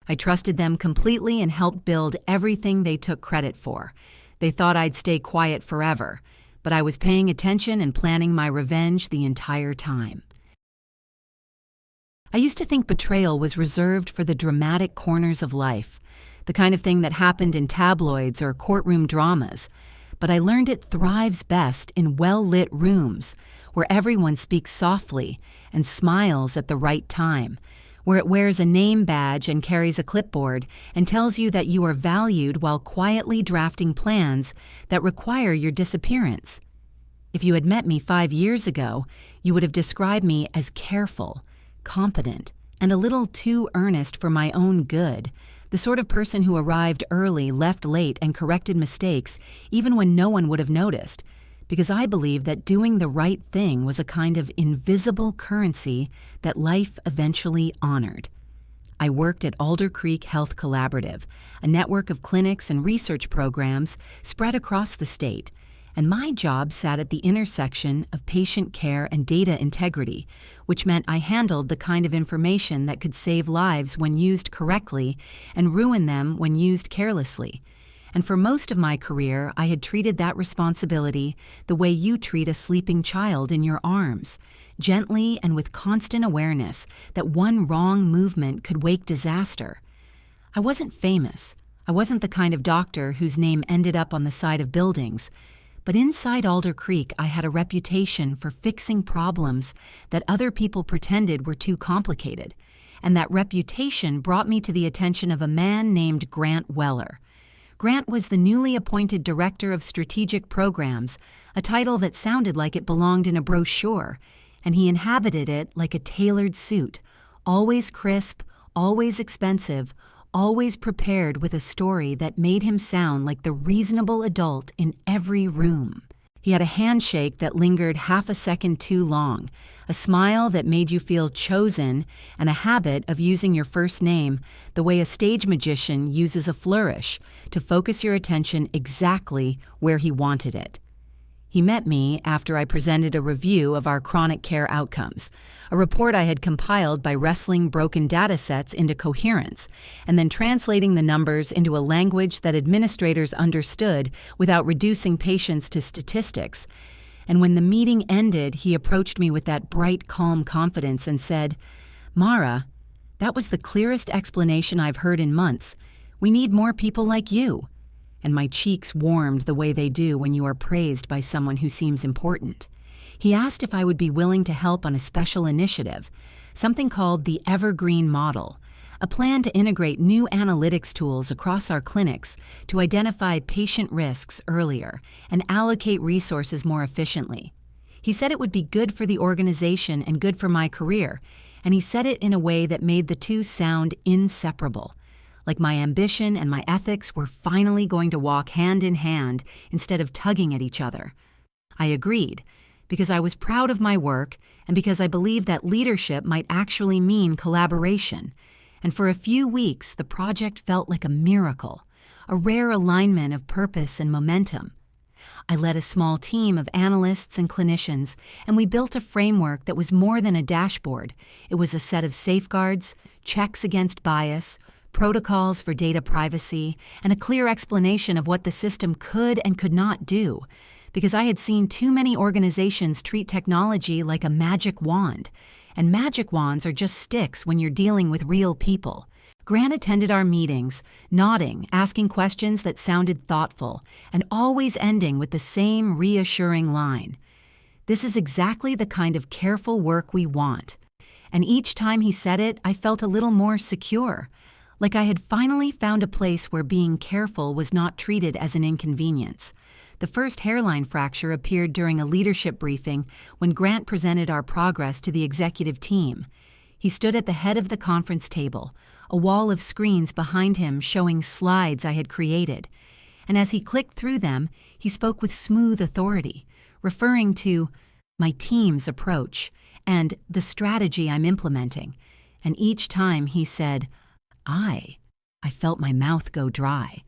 I trusted them completely and helped build everything they took credit for. They thought I'd stay quiet forever, but I was paying attention and planning my revenge the entire time. I used to think betrayal was reserved for the dramatic corners of life, the kind of thing that happened in tabloids or courtroom dramas, but I learned it thrives best in well-lit rooms, where everyone speaks softly and smiles at the right time, where it wears a name badge and carries a clipboard and tells you that you are valued while quietly drafting plans that require your disappearance. If you had met me 5 years ago, you would have described me as careful, competent, and a little too earnest for my own good, the sort of person who arrived early, left late, and corrected mistakes even when no one would have noticed, because I believed that doing the right thing was a kind of invisible currency that life eventually honored. I worked at Alder Creek Health Collaborative, a network of clinics and research programs spread across the state, and my job sat at the intersection of patient care and data integrity, which meant I handled the kind of information that could save lives when used correctly and ruin them when used carelessly. And for most of my career, I had treated that responsibility the way you treat a sleeping child in your arms, gently and with constant awareness that one wrong movement could wake disaster. I wasn't famous. I wasn't the kind of doctor whose name ended up on the side of buildings. But inside Alder Creek, I had a reputation for fixing problems that other people pretended were too complicated. And that reputation brought me to the attention of a man named Grant Weller. Grant was the newly appointed Director of Strategic Programs, a title that sounded like it belonged in a brochure, and he inhabited it like a tailored suit, always crisp, always expensive, always prepared with a story that made him sound like the reasonable adult in every room. He had a handshake that lingered half a second too long, a smile that made you feel chosen, and a habit of using your first name the way a stage magician uses a flourish to focus your attention exactly where he wanted it. He met me after I presented a review of our chronic care outcomes, a report I had compiled by wrestling broken data sets into coherence and then translating the numbers into a language that administrators understood without reducing patients to statistics. And when the meeting ended, he approached me with that bright, calm confidence and said, "Mara, that was the clearest explanation I've heard in months. We need more people like you." And my cheeks warmed the way they do when you are praised by someone who seems important. He asked if I would be willing to help on a special initiative, something called the Evergreen Model, a plan to integrate new analytics tools across our clinics to identify patient risks earlier and allocate resources more efficiently. He said it would be good for the organization and good for my career, and he said it in a way that made the two sound inseparable. Like my ambition and my ethics were finally going to walk hand in hand instead of tugging at each other. I agreed, because I was proud of my work and because I believed that leadership might actually mean collaboration. And for a few weeks, the project felt like a miracle, a rare alignment of purpose and momentum. I led a small team of analysts and clinicians, and we built a framework that was more than a dashboard. It was a set of safeguards, checks against bias, protocols for data privacy, and a clear explanation of what the system could and could not do, because I had seen too many organizations treat technology like a magic wand, and magic wands are just sticks when you're dealing with real people. Grant attended our meetings, nodding, asking questions that sounded thoughtful, and always ending with the same reassuring line. "This is exactly the kind of careful work we want." And each time he said it, I felt a little more secure, like I had finally found a place where being careful was not treated as an inconvenience. The first hairline fracture appeared during a leadership briefing when Grant presented our progress to the executive team. He stood at the head of the conference table, a wall of screens behind him showing slides I had created. And as he clicked through them, he spoke with smooth authority, referring to my team's approach and the strategy I'm implementing. And each time he said, I felt my mouth go dry.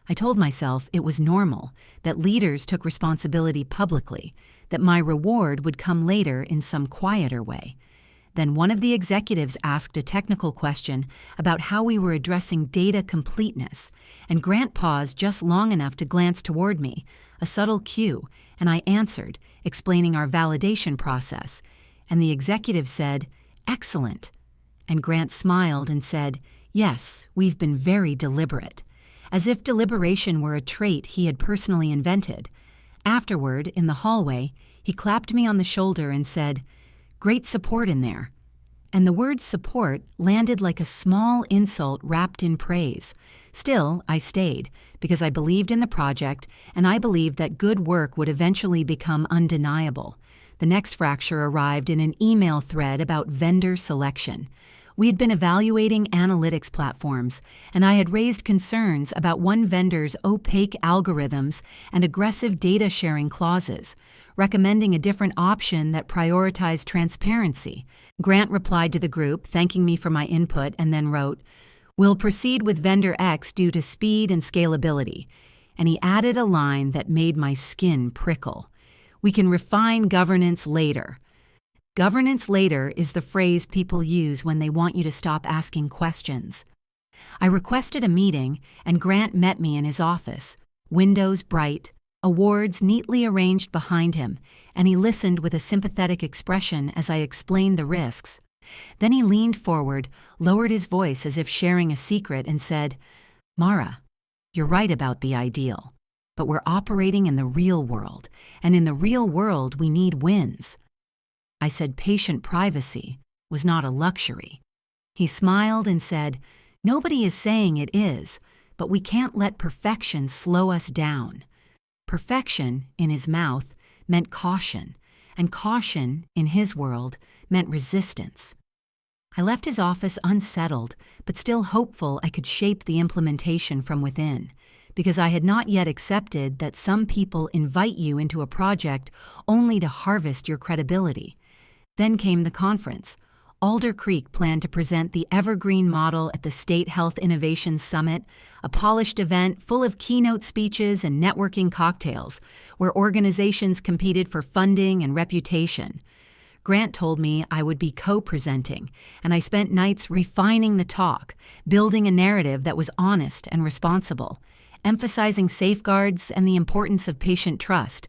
I told myself it was normal, that leaders took responsibility publicly, that my reward would come later in some quieter way. Then one of the executives asked a technical question about how we were addressing data completeness, and Grant paused just long enough to glance toward me, a subtle cue, and I answered, explaining our validation process. And the executive said, "Excellent." And Grant smiled and said, "Yes, we've been very deliberate," as if deliberation were a trait he had personally invented. Afterward, in the hallway, he clapped me on the shoulder and said, "Great support in there." And the word support landed like a small insult wrapped in praise. Still, I stayed, because I believed in the project, and I believed that good work would eventually become undeniable. The next fracture arrived in an email thread about vendor selection. We had been evaluating analytics platforms, and I had raised concerns about one vendor's opaque algorithms and aggressive data sharing clauses, recommending a different option that prioritized transparency. Grant replied to the group, thanking me for my input, and then wrote, "We'll proceed with vendor X due to speed and scalability." And he added a line that made my skin prickle. "We can refine governance later." Governance later is the phrase people use when they want you to stop asking questions. I requested a meeting, and Grant met me in his office, windows bright, awards neatly arranged behind him, and he listened with a sympathetic expression as I explained the risks. Then he leaned forward, lowered his voice as if sharing a secret, and said, "Mara, you're right about the ideal, but we're operating in the real world, and in the real world we need wins." I said patient privacy was not a luxury. He smiled and said, "Nobody is saying it is, but we can't let perfection slow us down." Perfection, in his mouth, meant caution, and caution, in his world, meant resistance. I left his office unsettled, but still hopeful I could shape the implementation from within, because I had not yet accepted that some people invite you into a project only to harvest your credibility. Then came the conference. Alder Creek planned to present the Evergreen Model at the State Health Innovation Summit, a polished event full of keynote speeches and networking cocktails, where organizations competed for funding and reputation. Grant told me I would be co-presenting, and I spent nights refining the talk, building a narrative that was honest and responsible, emphasizing safeguards and the importance of patient trust.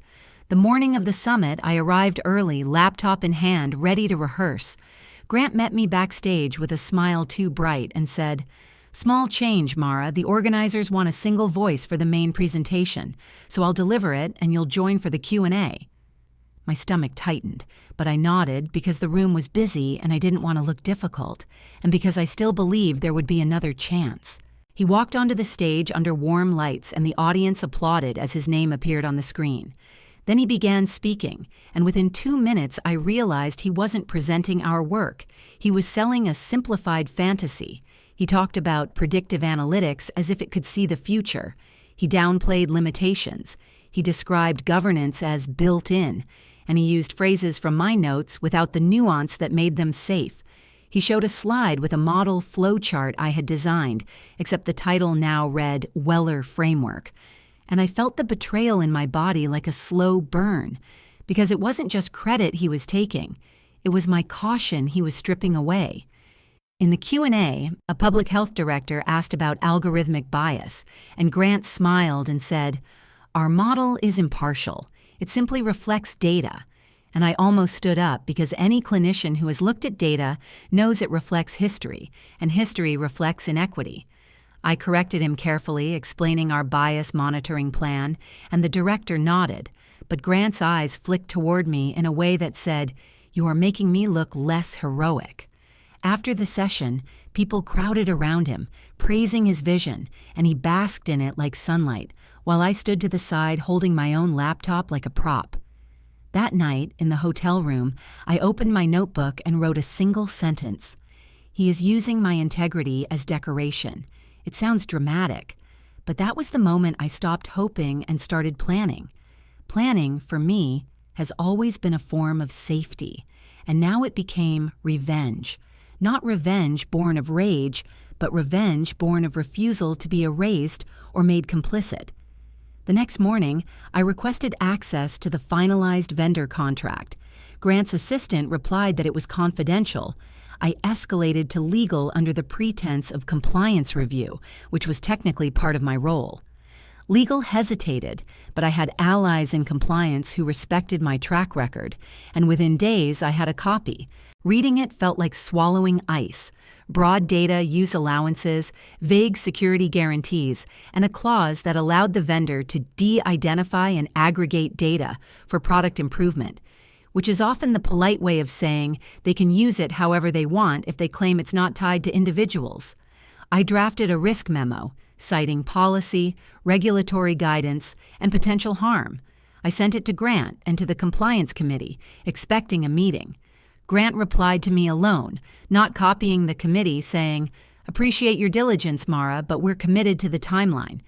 The morning of the summit, I arrived early, laptop in hand, ready to rehearse. Grant met me backstage with a smile too bright and said, "Small change, Mara. The organizers want a single voice for the main presentation, so I'll deliver it and you'll join for the Q&A." My stomach tightened, but I nodded because the room was busy and I didn't want to look difficult, and because I still believed there would be another chance. He walked onto the stage under warm lights and the audience applauded as his name appeared on the screen. Then he began speaking, and within 2 minutes I realized he wasn't presenting our work. He was selling a simplified fantasy. He talked about predictive analytics as if it could see the future. He downplayed limitations. He described governance as built-in, and he used phrases from my notes without the nuance that made them safe. He showed a slide with a model flowchart I had designed, except the title now read Weller Framework. And I felt the betrayal in my body like a slow burn, because it wasn't just credit he was taking, it was my caution he was stripping away. In the Q&A, a public health director asked about algorithmic bias, and Grant smiled and said, "Our model is impartial. It simply reflects data." And I almost stood up because any clinician who has looked at data knows it reflects history, and history reflects inequity. I corrected him carefully, explaining our bias monitoring plan, and the director nodded, but Grant's eyes flicked toward me in a way that said, "You are making me look less heroic." After the session, people crowded around him, praising his vision, and he basked in it like sunlight, while I stood to the side holding my own laptop like a prop. That night, in the hotel room, I opened my notebook and wrote a single sentence. "He is using my integrity as decoration." It sounds dramatic, but that was the moment I stopped hoping and started planning. Planning, for me, has always been a form of safety, and now it became revenge. Not revenge born of rage, but revenge born of refusal to be erased or made complicit. The next morning, I requested access to the finalized vendor contract. Grant's assistant replied that it was confidential. I escalated to legal under the pretense of compliance review, which was technically part of my role. Legal hesitated, but I had allies in compliance who respected my track record, and within days I had a copy. Reading it felt like swallowing ice. Broad data use allowances, vague security guarantees, and a clause that allowed the vendor to de-identify and aggregate data for product improvement, which is often the polite way of saying they can use it however they want if they claim it's not tied to individuals. I drafted a risk memo, citing policy, regulatory guidance, and potential harm. I sent it to Grant and to the compliance committee, expecting a meeting. Grant replied to me alone, not copying the committee, saying, "Appreciate your diligence, Mara, but we're committed to the timeline."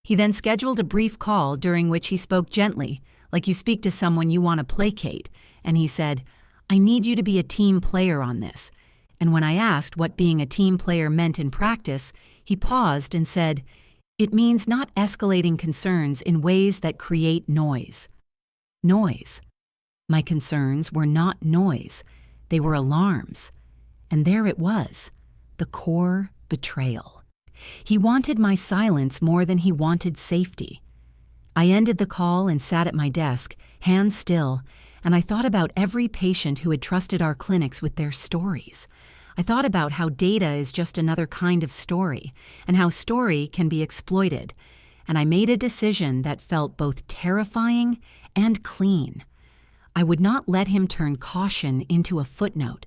He then scheduled a brief call during which he spoke gently, like you speak to someone you want to placate, and he said, "I need you to be a team player on this." And when I asked what being a team player meant in practice, he paused and said, "It means not escalating concerns in ways that create noise." Noise. My concerns were not noise. They were alarms. And there it was, the core betrayal. He wanted my silence more than he wanted safety. I ended the call and sat at my desk, hands still, and I thought about every patient who had trusted our clinics with their stories. I thought about how data is just another kind of story, and how story can be exploited. And I made a decision that felt both terrifying and clean. I would not let him turn caution into a footnote,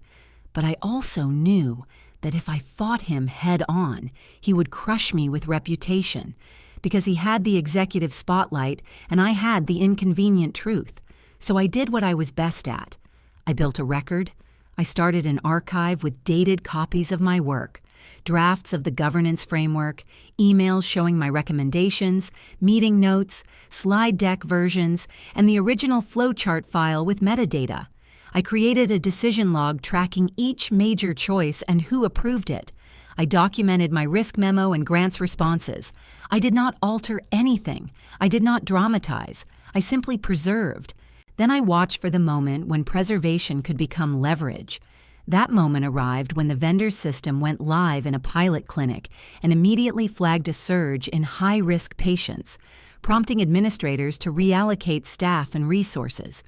but I also knew that if I fought him head on, he would crush me with reputation, because he had the executive spotlight and I had the inconvenient truth. So I did what I was best at. I built a record. I started an archive with dated copies of my work, drafts of the governance framework, emails showing my recommendations, meeting notes, slide deck versions, and the original flowchart file with metadata. I created a decision log tracking each major choice and who approved it. I documented my risk memo and Grant's responses. I did not alter anything. I did not dramatize. I simply preserved. Then I watched for the moment when preservation could become leverage. That moment arrived when the vendor's system went live in a pilot clinic and immediately flagged a surge in high-risk patients, prompting administrators to reallocate staff and resources.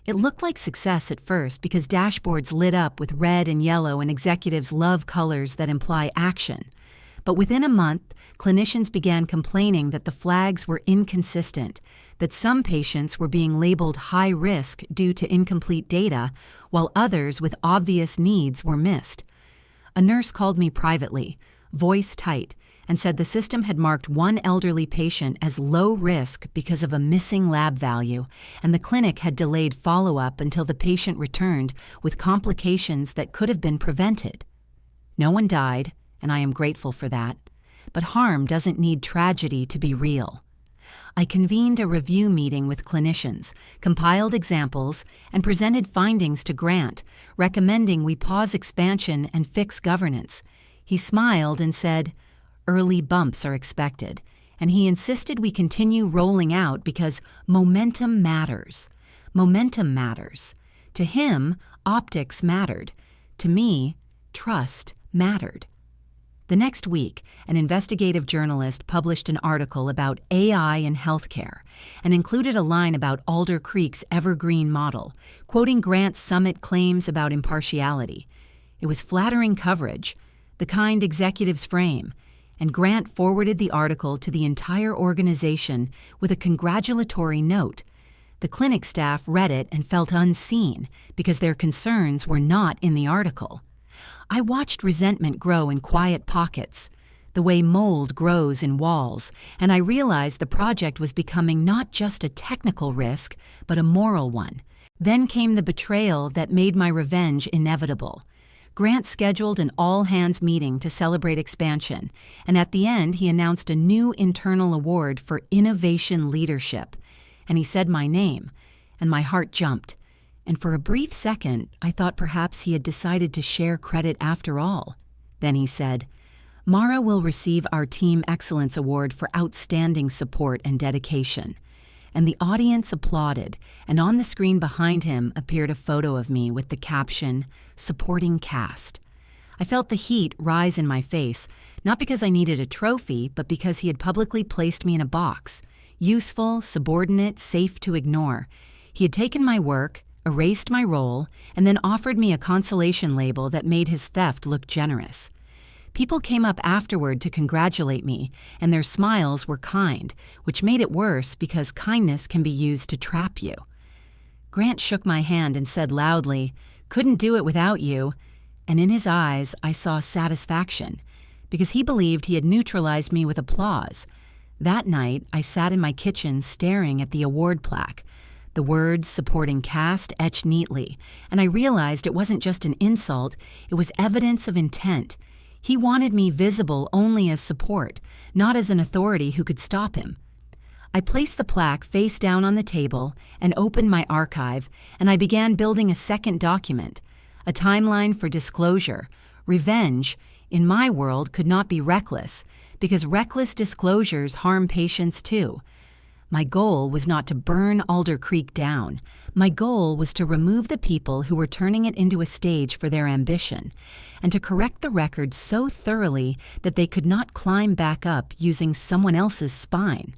It looked like success at first because dashboards lit up with red and yellow and executives love colors that imply action. But within a month, clinicians began complaining that the flags were inconsistent, that some patients were being labeled high risk due to incomplete data, while others with obvious needs were missed. A nurse called me privately, voice tight, and said the system had marked one elderly patient as low risk because of a missing lab value, and the clinic had delayed follow-up until the patient returned with complications that could have been prevented. No one died, and I am grateful for that, but harm doesn't need tragedy to be real. I convened a review meeting with clinicians, compiled examples, and presented findings to Grant, recommending we pause expansion and fix governance. He smiled and said, "Early bumps are expected," and he insisted we continue rolling out because momentum matters. Momentum matters. To him, optics mattered. To me, trust mattered. The next week, an investigative journalist published an article about AI in healthcare and included a line about Alder Creek's evergreen model, quoting Grant's summit claims about impartiality. It was flattering coverage, the kind executives frame, and Grant forwarded the article to the entire organization with a congratulatory note. The clinic staff read it and felt unseen because their concerns were not in the article. I watched resentment grow in quiet pockets, the way mold grows in walls, and I realized the project was becoming not just a technical risk, but a moral one. Then came the betrayal that made my revenge inevitable. Grant scheduled an all-hands meeting to celebrate expansion, and at the end he announced a new internal award for innovation leadership. And he said my name, and my heart jumped. And for a brief second, I thought perhaps he had decided to share credit after all. Then he said, "Mara will receive our Team Excellence Award for outstanding support and dedication." and the audience applauded, and on the screen behind him appeared a photo of me with the caption, "Supporting Cast." I felt the heat rise in my face, not because I needed a trophy, but because he had publicly placed me in a box. Useful, subordinate, safe to ignore. He had taken my work, erased my role, and then offered me a consolation label that made his theft look generous. People came up afterward to congratulate me, and their smiles were kind, which made it worse because kindness can be used to trap you. Grant shook my hand and said loudly, "Couldn't do it without you," and in his eyes I saw satisfaction, because he believed he had neutralized me with applause. That night, I sat in my kitchen staring at the award plaque, the words "Supporting Cast" etched neatly, and I realized it wasn't just an insult, it was evidence of intent. He wanted me visible only as support, not as an authority who could stop him. I placed the plaque face down on the table and opened my archive, and I began building a second document, a timeline for disclosure. Revenge, in my world, could not be reckless, because reckless disclosures harm patients too. My goal was not to burn Alder Creek down. My goal was to remove the people who were turning it into a stage for their ambition, and to correct the record so thoroughly that they could not climb back up using someone else's spine.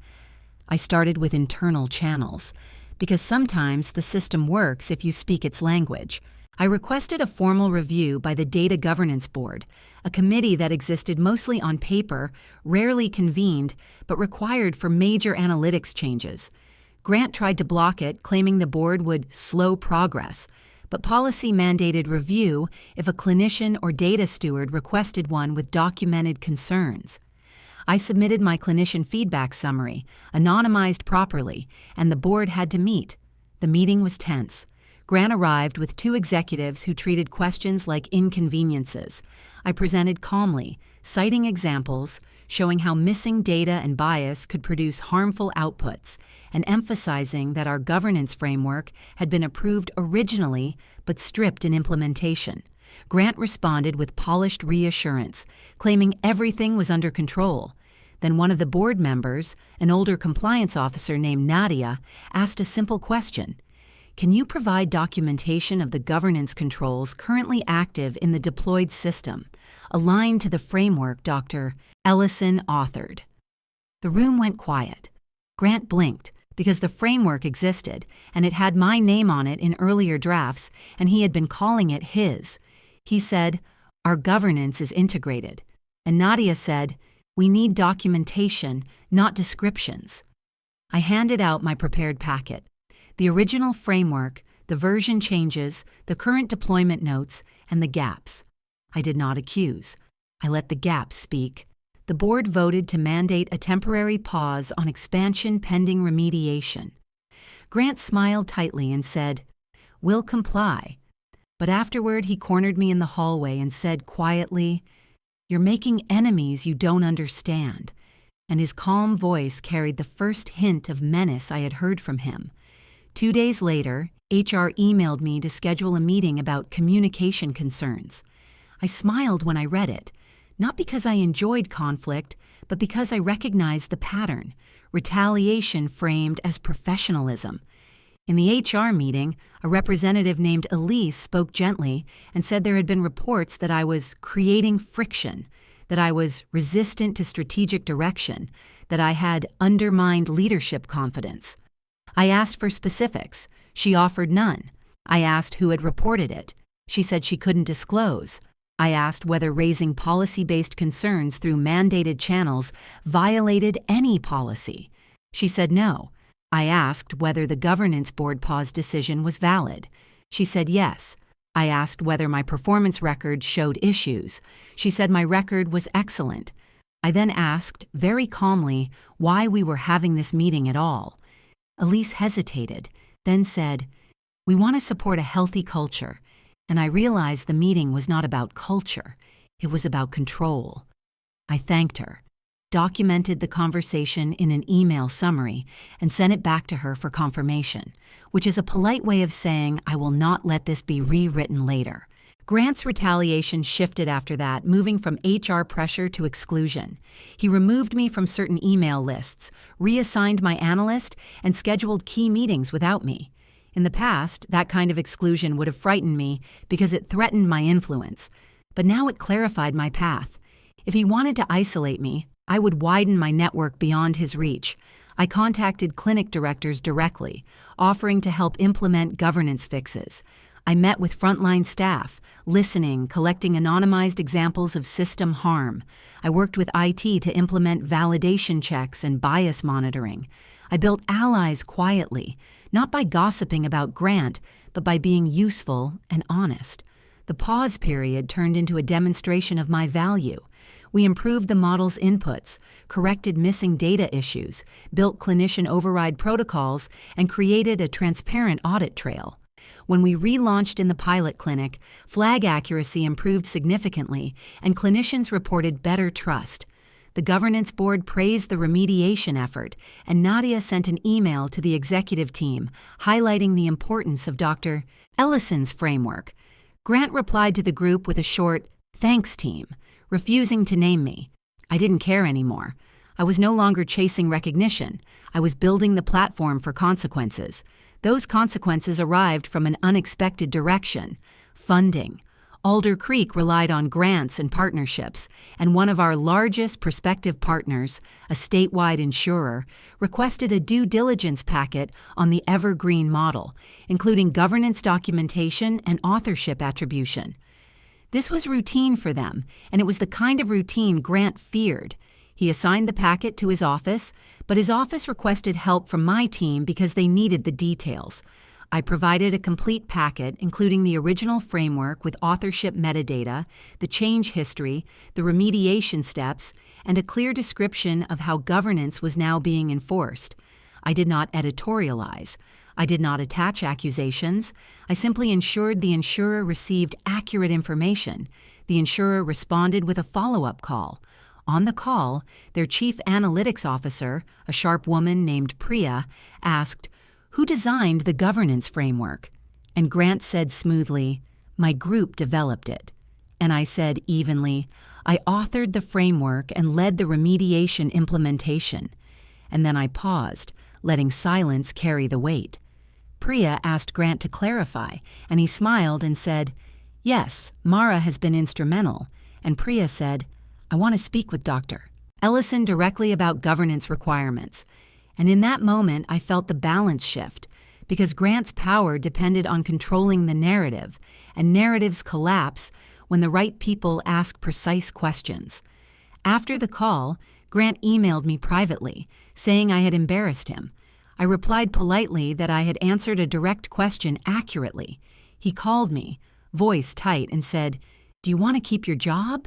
I started with internal channels, because sometimes the system works if you speak its language. I requested a formal review by the Data Governance Board, a committee that existed mostly on paper, rarely convened, but required for major analytics changes. Grant tried to block it, claiming the board would slow progress, but policy mandated review if a clinician or data steward requested one with documented concerns. I submitted my clinician feedback summary, anonymized properly, and the board had to meet. The meeting was tense. Grant arrived with two executives who treated questions like inconveniences. I presented calmly, citing examples, showing how missing data and bias could produce harmful outputs, and emphasizing that our governance framework had been approved originally but stripped in implementation. Grant responded with polished reassurance, claiming everything was under control. Then one of the board members, an older compliance officer named Nadia, asked a simple question. Can you provide documentation of the governance controls currently active in the deployed system, aligned to the framework Dr. Ellison authored? The room went quiet. Grant blinked, because the framework existed, and it had my name on it in earlier drafts, and he had been calling it his. He said, "Our governance is integrated." And Nadia said, "We need documentation, not descriptions." I handed out my prepared packet. The original framework, the version changes, the current deployment notes, and the gaps. I did not accuse. I let the gaps speak. The board voted to mandate a temporary pause on expansion pending remediation. Grant smiled tightly and said, "We'll comply." But afterward he cornered me in the hallway and said quietly, "You're making enemies you don't understand." And his calm voice carried the first hint of menace I had heard from him. 2 days later, HR emailed me to schedule a meeting about communication concerns. I smiled when I read it, not because I enjoyed conflict, but because I recognized the pattern, retaliation framed as professionalism. In the HR meeting, a representative named Elise spoke gently and said there had been reports that I was creating friction, that I was resistant to strategic direction, that I had undermined leadership confidence. I asked for specifics. She offered none. I asked who had reported it. She said she couldn't disclose. I asked whether raising policy-based concerns through mandated channels violated any policy. She said no. I asked whether the governance board pause decision was valid. She said yes. I asked whether my performance record showed issues. She said my record was excellent. I then asked, very calmly, why we were having this meeting at all. Elise hesitated, then said, "We want to support a healthy culture." And I realized the meeting was not about culture. It was about control. I thanked her, documented the conversation in an email summary, and sent it back to her for confirmation, which is a polite way of saying I will not let this be rewritten later. Grant's retaliation shifted after that, moving from HR pressure to exclusion. He removed me from certain email lists, reassigned my analyst, and scheduled key meetings without me. In the past, that kind of exclusion would have frightened me because it threatened my influence. But now it clarified my path. If he wanted to isolate me, I would widen my network beyond his reach. I contacted clinic directors directly, offering to help implement governance fixes. I met with frontline staff, listening, collecting anonymized examples of system harm. I worked with IT to implement validation checks and bias monitoring. I built allies quietly, not by gossiping about Grant, but by being useful and honest. The pause period turned into a demonstration of my value. We improved the model's inputs, corrected missing data issues, built clinician override protocols, and created a transparent audit trail. When we relaunched in the pilot clinic, flag accuracy improved significantly, and clinicians reported better trust. The governance board praised the remediation effort, and Nadia sent an email to the executive team highlighting the importance of Dr. Ellison's framework. Grant replied to the group with a short, "Thanks, team," refusing to name me. I didn't care anymore. I was no longer chasing recognition. I was building the platform for consequences. Those consequences arrived from an unexpected direction: funding. Alder Creek relied on grants and partnerships, and one of our largest prospective partners, a statewide insurer, requested a due diligence packet on the evergreen model, including governance documentation and authorship attribution. This was routine for them, and it was the kind of routine Grant feared. He assigned the packet to his office, but his office requested help from my team because they needed the details. I provided a complete packet, including the original framework with authorship metadata, the change history, the remediation steps, and a clear description of how governance was now being enforced. I did not editorialize. I did not attach accusations. I simply ensured the insurer received accurate information. The insurer responded with a follow-up call. On the call, their chief analytics officer, a sharp woman named Priya, asked, "Who designed the governance framework?" And Grant said smoothly, "My group developed it." And I said evenly, "I authored the framework and led the remediation implementation." And then I paused, letting silence carry the weight. Priya asked Grant to clarify, and he smiled and said, "Yes, Mara has been instrumental." And Priya said, "I want to speak with Dr. Ellison directly about governance requirements." And in that moment, I felt the balance shift, because Grant's power depended on controlling the narrative, and narratives collapse when the right people ask precise questions. After the call, Grant emailed me privately, saying I had embarrassed him. I replied politely that I had answered a direct question accurately. He called me, voice tight, and said, "Do you want to keep your job?"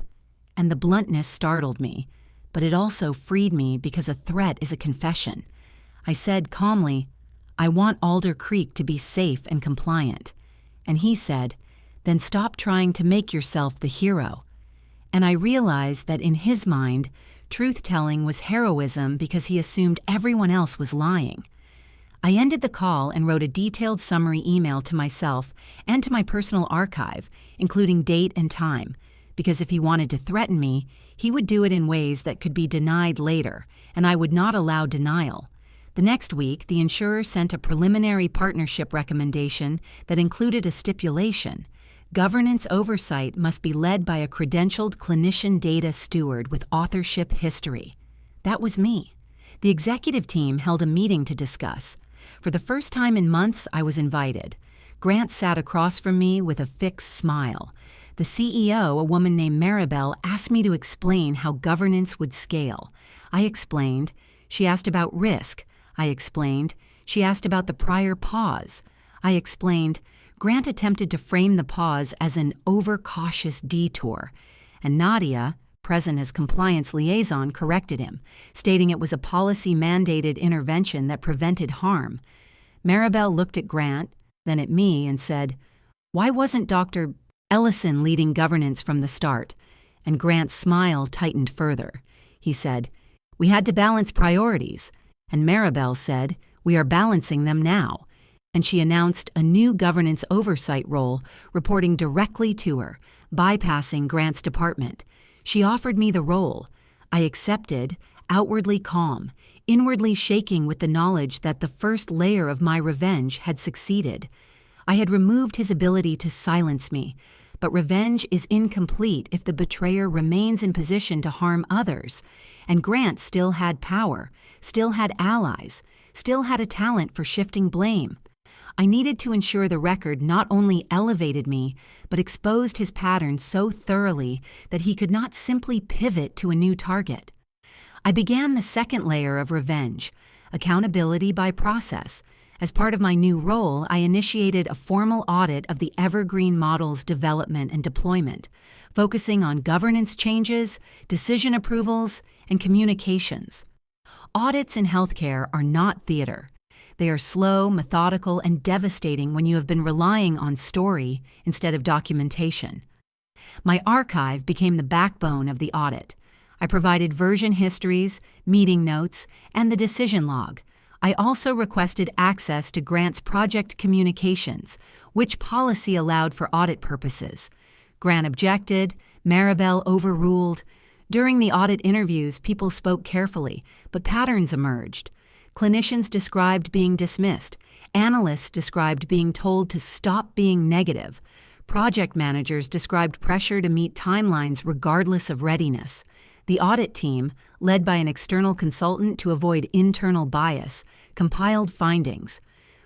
And the bluntness startled me, but it also freed me because a threat is a confession. I said calmly, "I want Alder Creek to be safe and compliant." And he said, "Then stop trying to make yourself the hero." And I realized that in his mind, truth-telling was heroism because he assumed everyone else was lying. I ended the call and wrote a detailed summary email to myself and to my personal archive, including date and time, because if he wanted to threaten me, he would do it in ways that could be denied later, and I would not allow denial. The next week, the insurer sent a preliminary partnership recommendation that included a stipulation: governance oversight must be led by a credentialed clinician data steward with authorship history. That was me. The executive team held a meeting to discuss. For the first time in months, I was invited. Grant sat across from me with a fixed smile. The CEO, a woman named Maribel, asked me to explain how governance would scale. I explained. She asked about risk. I explained. She asked about the prior pause. I explained. Grant attempted to frame the pause as an overcautious detour, and Nadia, present as compliance liaison, corrected him, stating it was a policy-mandated intervention that prevented harm. Maribel looked at Grant, then at me, and said, "Why wasn't Dr. Ellison leading governance from the start?" And Grant's smile tightened further. He said, "We had to balance priorities." And Maribel said, "We are balancing them now." and she announced a new governance oversight role reporting directly to her, bypassing Grant's department. She offered me the role. I accepted, outwardly calm, inwardly shaking with the knowledge that the first layer of my revenge had succeeded. I had removed his ability to silence me, but revenge is incomplete if the betrayer remains in position to harm others, and Grant still had power, still had allies, still had a talent for shifting blame. I needed to ensure the record not only elevated me, but exposed his pattern so thoroughly that he could not simply pivot to a new target. I began the second layer of revenge, accountability by process. As part of my new role, I initiated a formal audit of the Evergreen model's development and deployment, focusing on governance changes, decision approvals, and communications. Audits in healthcare are not theater. They are slow, methodical, and devastating when you have been relying on story instead of documentation. My archive became the backbone of the audit. I provided version histories, meeting notes, and the decision log. I also requested access to Grant's project communications, which policy allowed for audit purposes. Grant objected, Maribel overruled. During the audit interviews, people spoke carefully, but patterns emerged. Clinicians described being dismissed. Analysts described being told to stop being negative. Project managers described pressure to meet timelines regardless of readiness. The audit team, led by an external consultant to avoid internal bias, compiled findings.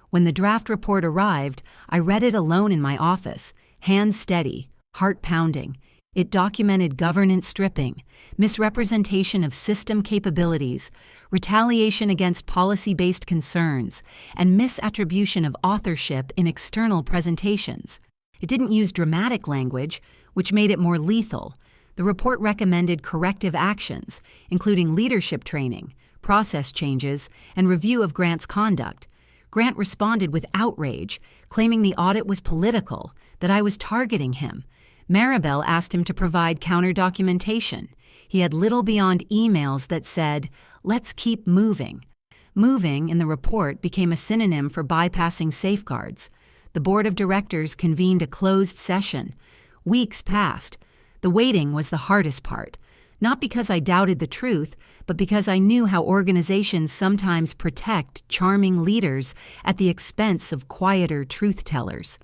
When the draft report arrived, I read it alone in my office, hands steady, heart pounding. It documented governance stripping, misrepresentation of system capabilities, retaliation against policy-based concerns, and misattribution of authorship in external presentations. It didn't use dramatic language, which made it more lethal. The report recommended corrective actions, including leadership training, process changes, and review of Grant's conduct. Grant responded with outrage, claiming the audit was political, that I was targeting him. Maribel asked him to provide counter-documentation. He had little beyond emails that said, "Let's keep moving." Moving in the report became a synonym for bypassing safeguards. The board of directors convened a closed session. Weeks passed. The waiting was the hardest part, not because I doubted the truth, but because I knew how organizations sometimes protect charming leaders at the expense of quieter truth-tellers.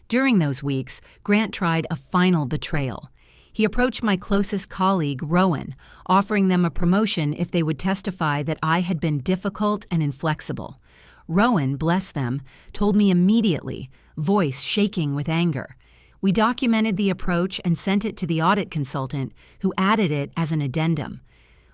During those weeks, Grant tried a final betrayal. He approached my closest colleague, Rowan, offering them a promotion if they would testify that I had been difficult and inflexible. Rowan, bless them, told me immediately, voice shaking with anger. We documented the approach and sent it to the audit consultant, who added it as an addendum.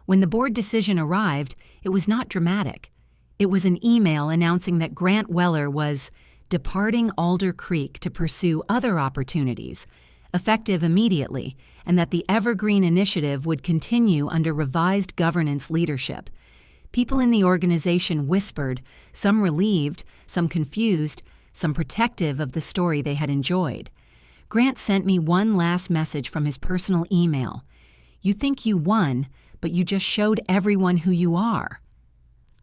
When the board decision arrived, it was not dramatic. It was an email announcing that Grant Weller was departing Alder Creek to pursue other opportunities, effective immediately, and that the Evergreen initiative would continue under revised governance leadership. People in the organization whispered, some relieved, some confused, some protective of the story they had enjoyed. Grant sent me one last message from his personal email. "You think you won, but you just showed everyone who you are."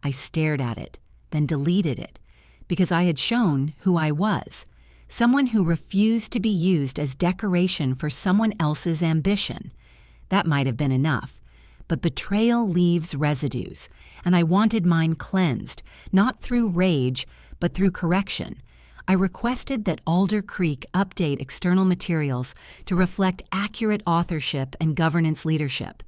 I stared at it, then deleted it, because I had shown who I was, someone who refused to be used as decoration for someone else's ambition. That might have been enough, but betrayal leaves residues, and I wanted mine cleansed, not through rage, but through correction. I requested that Alder Creek update external materials to reflect accurate authorship and governance leadership.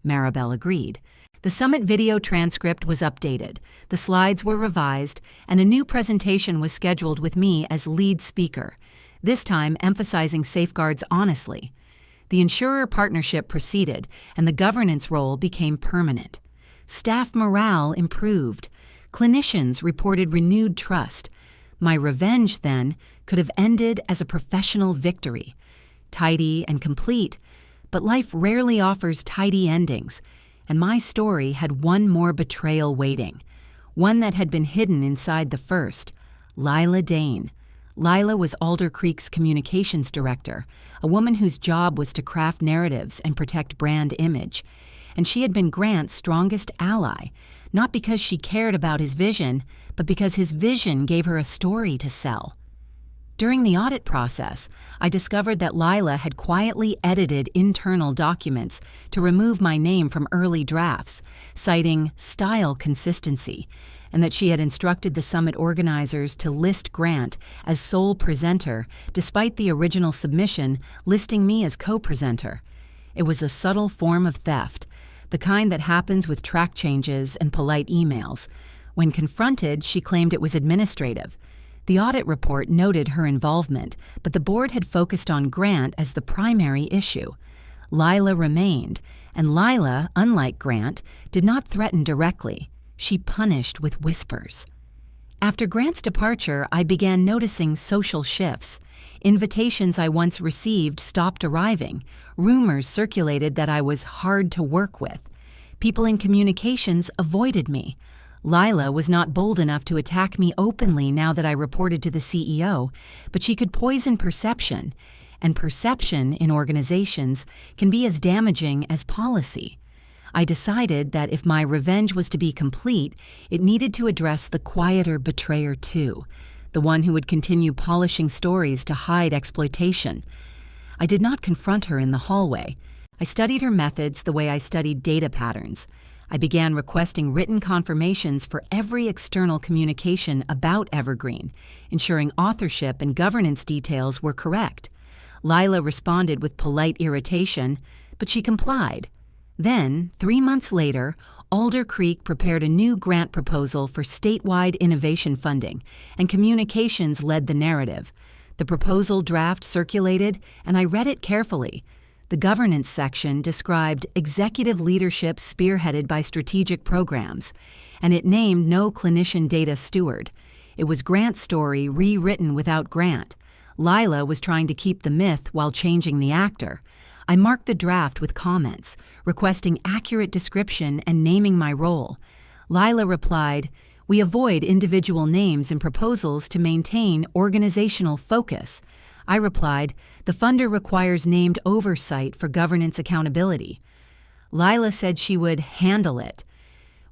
Maribel agreed. The summit video transcript was updated, the slides were revised, and a new presentation was scheduled with me as lead speaker, this time emphasizing safeguards honestly. The insurer partnership proceeded, and the governance role became permanent. Staff morale improved. Clinicians reported renewed trust. My revenge, then, could have ended as a professional victory. Tidy and complete, but life rarely offers tidy endings, and my story had one more betrayal waiting, one that had been hidden inside the first. Lila Dane. Lila was Alder Creek's communications director, a woman whose job was to craft narratives and protect brand image, and she had been Grant's strongest ally, not because she cared about his vision, but because his vision gave her a story to sell. During the audit process, I discovered that Lila had quietly edited internal documents to remove my name from early drafts, citing style consistency, and that she had instructed the summit organizers to list Grant as sole presenter despite the original submission listing me as co-presenter. It was a subtle form of theft, the kind that happens with track changes and polite emails. When confronted, she claimed it was administrative. The audit report noted her involvement, but the board had focused on Grant as the primary issue. Lila remained, and Lila, unlike Grant, did not threaten directly. She punished with whispers. After Grant's departure, I began noticing social shifts. Invitations I once received stopped arriving. Rumors circulated that I was hard to work with. People in communications avoided me. Lila was not bold enough to attack me openly now that I reported to the CEO, but she could poison perception, and perception in organizations can be as damaging as policy. I decided that if my revenge was to be complete, it needed to address the quieter betrayer too, the one who would continue polishing stories to hide exploitation. I did not confront her in the hallway. I studied her methods the way I studied data patterns. I began requesting written confirmations for every external communication about Evergreen, ensuring authorship and governance details were correct. Lila responded with polite irritation, but she complied. Then, 3 months later, Alder Creek prepared a new grant proposal for statewide innovation funding, and communications led the narrative. The proposal draft circulated, and I read it carefully. The governance section described executive leadership spearheaded by strategic programs, and it named no clinician data steward. It was Grant's story rewritten without Grant. Lila was trying to keep the myth while changing the actor. I marked the draft with comments, requesting accurate description and naming my role. Lila replied, "We avoid individual names in proposals to maintain organizational focus." I replied, "The funder requires named oversight for governance accountability." Lila said she would handle it.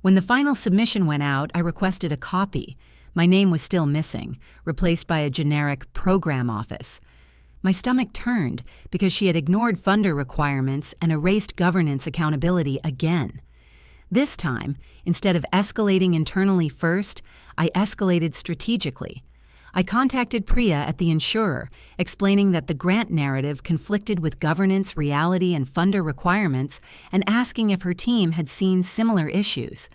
When the final submission went out, I requested a copy. My name was still missing, replaced by a generic program office. My stomach turned because she had ignored funder requirements and erased governance accountability again. This time, instead of escalating internally first, I escalated strategically. I contacted Priya at the insurer, explaining that the grant narrative conflicted with governance, reality, and funder requirements, and asking if her team had seen similar issues.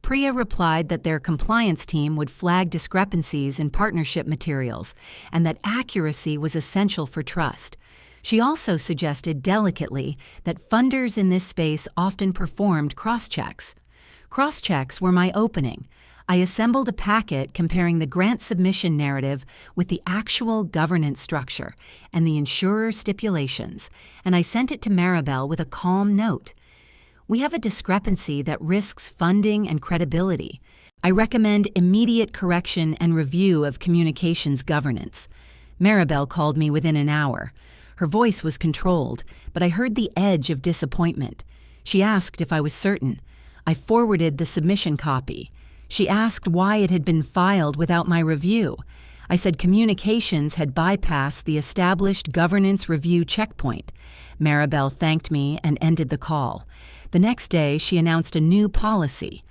Priya replied that their compliance team would flag discrepancies in partnership materials, and that accuracy was essential for trust. She also suggested delicately that funders in this space often performed cross-checks. Cross-checks were my opening. I assembled a packet comparing the grant submission narrative with the actual governance structure and the insurer stipulations, and I sent it to Maribel with a calm note. "We have a discrepancy that risks funding and credibility. I recommend immediate correction and review of communications governance." Maribel called me within an hour. Her voice was controlled, but I heard the edge of disappointment. She asked if I was certain. I forwarded the submission copy. She asked why it had been filed without my review. I said communications had bypassed the established governance review checkpoint. Maribel thanked me and ended the call. The next day, she announced a new policy.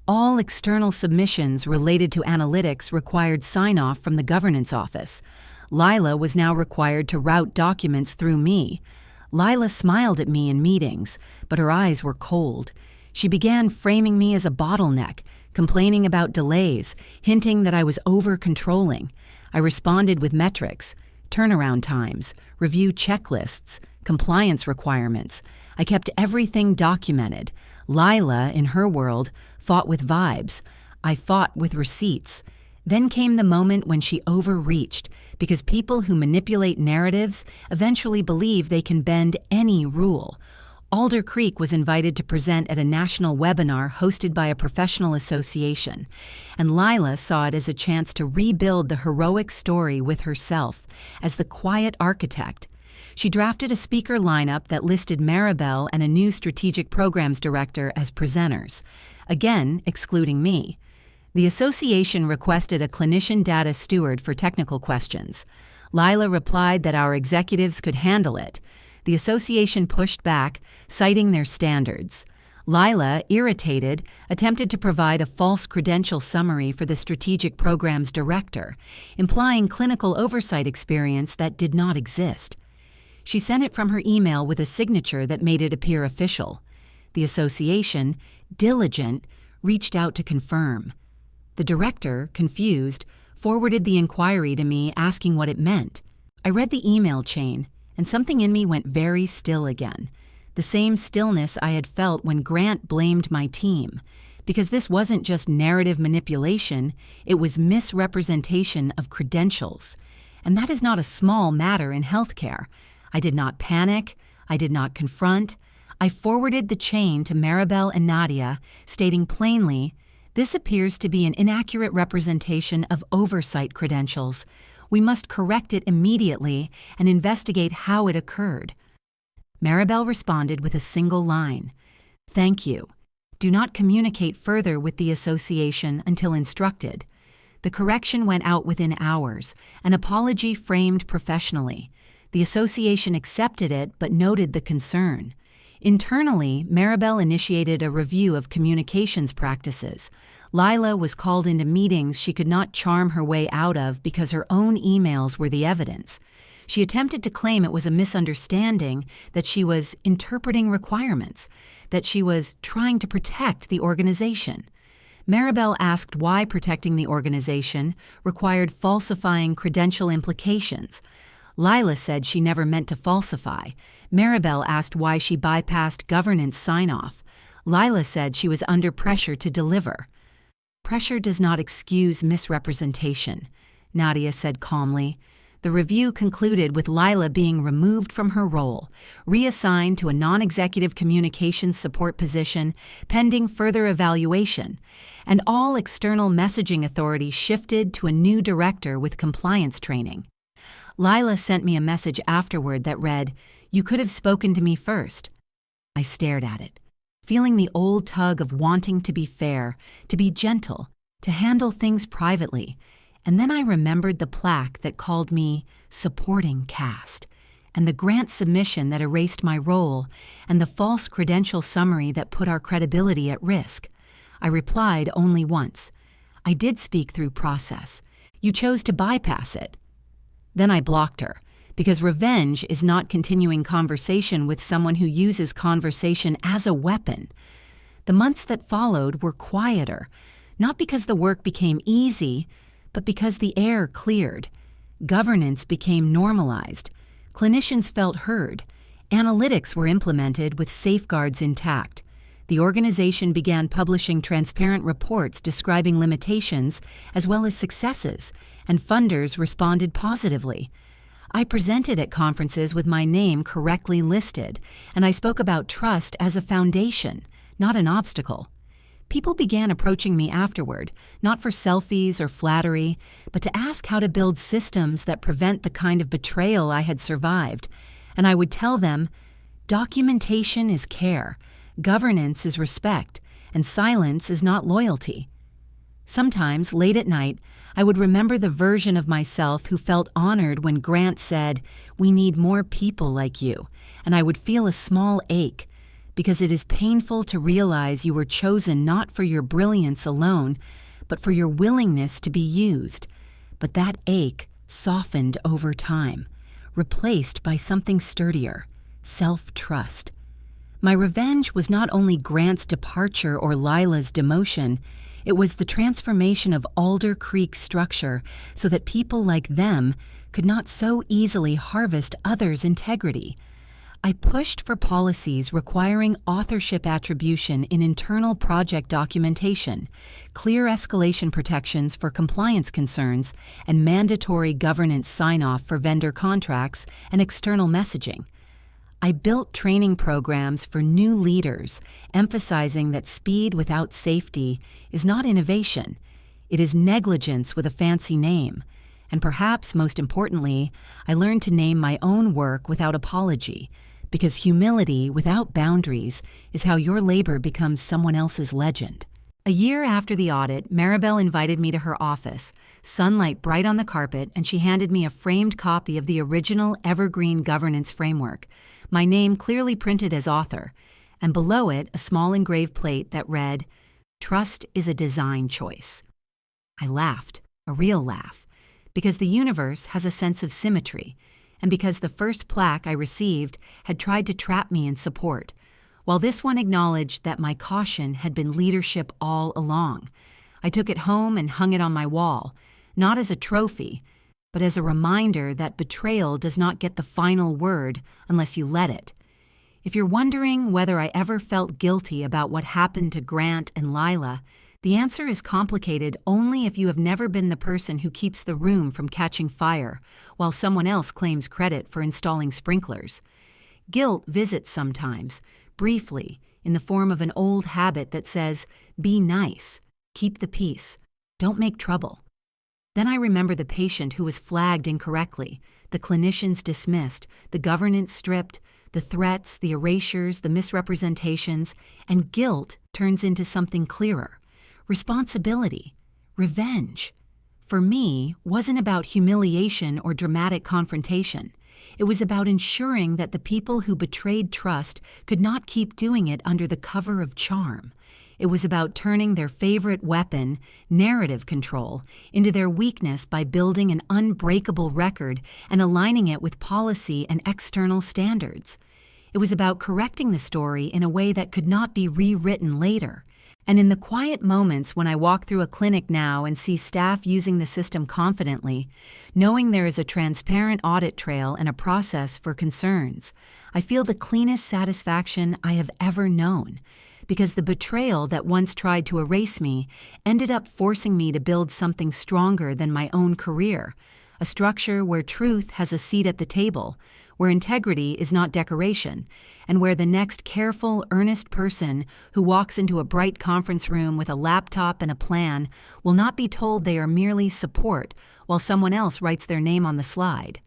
All external submissions related to analytics required sign-off from the governance office. Lila was now required to route documents through me. Lila smiled at me in meetings, but her eyes were cold. She began framing me as a bottleneck, complaining about delays, hinting that I was over-controlling. I responded with metrics, turnaround times, review checklists, compliance requirements. I kept everything documented. Lila, in her world, fought with vibes. I fought with receipts. Then came the moment when she overreached, because people who manipulate narratives eventually believe they can bend any rule. Alder Creek was invited to present at a national webinar hosted by a professional association, and Lila saw it as a chance to rebuild the heroic story with herself, as the quiet architect. She drafted a speaker lineup that listed Maribel and a new strategic programs director as presenters, again excluding me. The association requested a clinician data steward for technical questions. Lila replied that our executives could handle it. The association pushed back, citing their standards. Lila, irritated, attempted to provide a false credential summary for the strategic programs director, implying clinical oversight experience that did not exist. She sent it from her email with a signature that made it appear official. The association, diligent, reached out to confirm. The director, confused, forwarded the inquiry to me asking what it meant. I read the email chain, and something in me went very still again. The same stillness I had felt when Grant blamed my team. Because this wasn't just narrative manipulation, it was misrepresentation of credentials. And that is not a small matter in healthcare. I did not panic. I did not confront. I forwarded the chain to Maribel and Nadia, stating plainly, "This appears to be an inaccurate representation of oversight credentials. We must correct it immediately and investigate how it occurred." Maribel responded with a single line, "Thank you. Do not communicate further with the association until instructed." The correction went out within hours, an apology framed professionally. The association accepted it but noted the concern. Internally, Maribel initiated a review of communications practices. Lila was called into meetings she could not charm her way out of because her own emails were the evidence. She attempted to claim it was a misunderstanding, that she was interpreting requirements, that she was trying to protect the organization. Maribel asked why protecting the organization required falsifying credential implications. Lila said she never meant to falsify. Maribel asked why she bypassed governance sign-off. Lila said she was under pressure to deliver. "Pressure does not excuse misrepresentation," Nadia said calmly. The review concluded with Lila being removed from her role, reassigned to a non-executive communications support position pending further evaluation, and all external messaging authority shifted to a new director with compliance training. Lila sent me a message afterward that read, "You could have spoken to me first." I stared at it, feeling the old tug of wanting to be fair, to be gentle, to handle things privately. And then I remembered the plaque that called me supporting cast, and the grant submission that erased my role, and the false credential summary that put our credibility at risk. I replied only once. "I did speak through process. You chose to bypass it." Then I blocked her, because revenge is not continuing conversation with someone who uses conversation as a weapon. The months that followed were quieter, not because the work became easy, but because the air cleared. Governance became normalized. Clinicians felt heard. Analytics were implemented with safeguards intact. The organization began publishing transparent reports describing limitations as well as successes, and funders responded positively. I presented at conferences with my name correctly listed, and I spoke about trust as a foundation, not an obstacle. People began approaching me afterward, not for selfies or flattery, but to ask how to build systems that prevent the kind of betrayal I had survived. And I would tell them, documentation is care, governance is respect, and silence is not loyalty. Sometimes, late at night, I would remember the version of myself who felt honored when Grant said, "We need more people like you," and I would feel a small ache, because it is painful to realize you were chosen not for your brilliance alone, but for your willingness to be used. But that ache softened over time, replaced by something sturdier, self-trust. My revenge was not only Grant's departure or Lila's demotion, it was the transformation of Alder Creek's structure so that people like them could not so easily harvest others' integrity. I pushed for policies requiring authorship attribution in internal project documentation, clear escalation protections for compliance concerns, and mandatory governance sign-off for vendor contracts and external messaging. I built training programs for new leaders, emphasizing that speed without safety is not innovation. It is negligence with a fancy name. And perhaps most importantly, I learned to name my own work without apology, because humility without boundaries is how your labor becomes someone else's legend. A year after the audit, Maribel invited me to her office, sunlight bright on the carpet, and she handed me a framed copy of the original Evergreen Governance Framework, my name clearly printed as author, and below it a small engraved plate that read, "Trust is a design choice." I laughed, a real laugh, because the universe has a sense of symmetry, and because the first plaque I received had tried to trap me in support, while this one acknowledged that my caution had been leadership all along. I took it home and hung it on my wall, not as a trophy, but as a reminder that betrayal does not get the final word unless you let it. If you're wondering whether I ever felt guilty about what happened to Grant and Lila, the answer is complicated only if you have never been the person who keeps the room from catching fire while someone else claims credit for installing sprinklers. Guilt visits sometimes, briefly, in the form of an old habit that says, "Be nice, keep the peace, don't make trouble." Then I remember the patient who was flagged incorrectly, the clinicians dismissed, the governance stripped, the threats, the erasures, the misrepresentations, and guilt turns into something clearer. Responsibility, revenge, for me, wasn't about humiliation or dramatic confrontation. It was about ensuring that the people who betrayed trust could not keep doing it under the cover of charm. It was about turning their favorite weapon, narrative control, into their weakness by building an unbreakable record and aligning it with policy and external standards. It was about correcting the story in a way that could not be rewritten later. And in the quiet moments when I walk through a clinic now and see staff using the system confidently, knowing there is a transparent audit trail and a process for concerns, I feel the cleanest satisfaction I have ever known. Because the betrayal that once tried to erase me ended up forcing me to build something stronger than my own career, a structure where truth has a seat at the table, where integrity is not decoration, and where the next careful, earnest person who walks into a bright conference room with a laptop and a plan will not be told they are merely support while someone else writes their name on the slide.